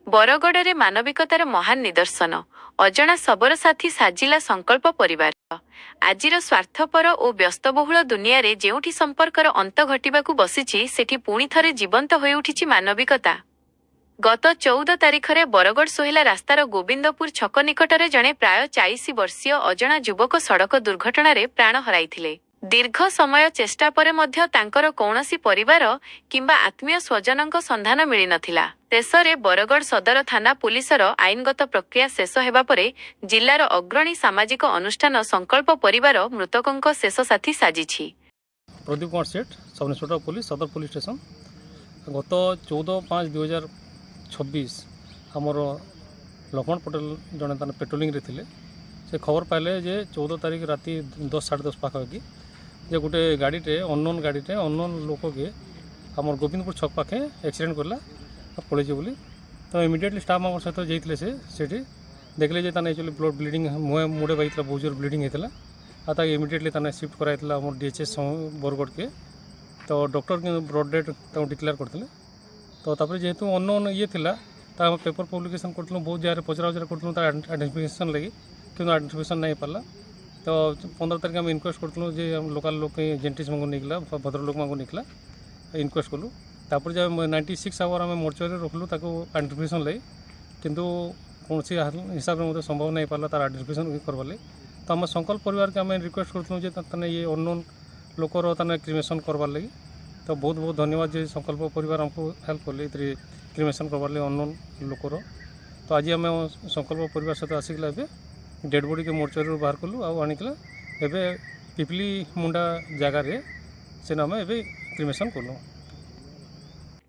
ବରଗଡ଼ରେ ମାନବିକତାର ମହାନ ନିଦର୍ଶନ। ଅଜଣା ଶବର ସାଥୀ ସାଜିଲା ସଂକଳ୍ପ ପରିବାର। ଆଜିର ସ୍ୱାର୍ଥପର ଓ ବ୍ୟସ୍ତବହୁଳ ଦୁନିଆରେ ଯେଉଁଠି ସମ୍ପର୍କର ଅନ୍ତ ଘଟିବାକୁ ବସିଛି, ସେଠି ପୁଣି ଥରେ ଜୀବନ୍ତ ହୋଇଉଠିଛି ମାନବିକତା। ଗତ 14 ତାରିଖରେ ବରଗଡ଼ ସୋହେଲା ରାସ୍ତାର ଗୋବିନ୍ଦପୁର ଛକ ନିକଟରେ ଜଣେ ପ୍ରାୟ 40 ବର୍ଷୀୟ ଅଜଣା ଯୁବକ ସଡ଼କ ଦୁର୍ଘଟଣାରେ ପ୍ରାଣ ହରାଇଥିଲେ। ଦୀର୍ଘ ସମୟ ଚେଷ୍ଟା ପରେ ମଧ୍ୟ ତାଙ୍କର କୌଣସି ପରିବାର କିମ୍ବା ଆତ୍ମୀୟ ସ୍ୱଜନଙ୍କ ସନ୍ଧାନ ମିଳିନଥିଲା। ଶେଷରେ ବରଗଡ଼ ସଦର ଥାନା ପୁଲିସର ଆଇନଗତ ପ୍ରକ୍ରିୟା ଶେଷ ହେବା ପରେ ଜିଲ୍ଲାର ଅଗ୍ରଣୀ ସାମାଜିକ ଅନୁଷ୍ଠାନ ସଂକଳ୍ପ ପରିବାର ମୃତକଙ୍କ ଶେଷ ସାଥୀ ସାଜିଛି। प्रदीप कुमार सेठ, सब इन्सपेक्टर पुलिस सदर पुलिस स्टेशन। गत 14/5/2026 आमर लक्ष्मण पटेल जड़े पेट्रोलिंग रे थिले। से खबर पाइले जे 14 तारिख राति 10 साढ़े 10 पाखापाखि जे गोटे गाड़ीटे अननोन गाड़ीटे अननोन लोक के आम गोविंदपुर छक पाखे एक्सीडेंट करला पड़े बोली। तो इमिडिएटली स्टाफ मेम्बर सहित जाइए से देखले जे एक्चुअली ब्लड ब्लीडिंग मुड़े बाई बहुत जोर ब्लीडिंग होता। आता इमिडिएटली शिफ्ट कराइला आम डीएचएस बरगढ़ के। तो डॉक्टर ब्रड डेड डिक्लेयर करते। तो तापर जेहेतु अननोन ये थिला पेपर पब्लिकेशन करूँ बहुत जगह पचरा उचरा करूँ आइडेंटिफिकेशन लगी कि आइडेंटिफिकेशन नहीं पाला। तो 15 तारिख आम इनक्वेस्ट करूँ जे लोकाल लोक जेंटिस को निकला भद्रलोक को निकला इनक्वेस्ट कलु। तापर जब 96 आवर आम मोर्चरी रखलु आइडेंटिफिकेशन लगी किंतु कौन हिसाब से संभव नहीं पाला तार आइडेंटिफिकेशन करवार। तो आम संकल्प परिवार के आम रिक्वेस्ट करूँ जे ये अननोन लोकर क्रिमेसन करवार लगी। तो बहुत बहुत धन्यवाद जे संकल्प परिवार हमको हेल्प कले क्रिमेसन करवार लगे अननोन लोकर। तो आज आम संकल्प परिवार सहित आसिकला डेड बॉडी के मोर्चरी बाहर कलु आनिकला एबे पिपली मुंडा जगार से आम एबे क्रिमेसन कलु।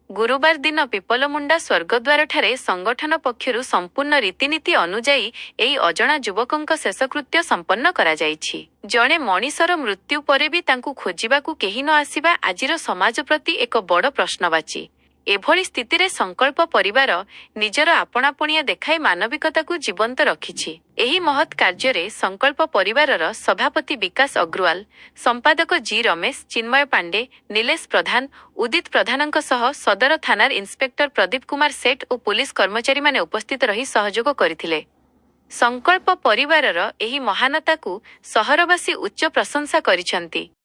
गुरुवार दिन पिपलमुंडा स्वर्गद्वार ठारे संगठन पक्षरु संपूर्ण रीतिनीति अनुजाई एई अजणा युवकंक शेषकृत्य संपन्न करा जाइछि। जणे मनीषर मृत्यु परे भी तांकु खोजिबाकु केही न आसिबा आजिर समाज प्रति एक बड़ प्रश्नवाची। एभली स्थितिरे संकल्प परिवार निजर आपणापणिया देखाई मानविकताकु जीवंत रखिछि। एही महत् कार्ୟରେ संकल्प परिवारर सभापति विकास अग्रवाल, संपादक जी रमेश, चिन्मय पांडे, नीलेश प्रधान, उदित प्रधानଙ୍କ सह सदर थानार इन्स्पेक्टर प्रदीप कुमार सेठ और पुलिस कर्मचारी माने उपस्थित रही सहयोग करथिले। संकल्प परिवारर एही महानताकु सहरवासी उच्च प्रशंसा करिसंती।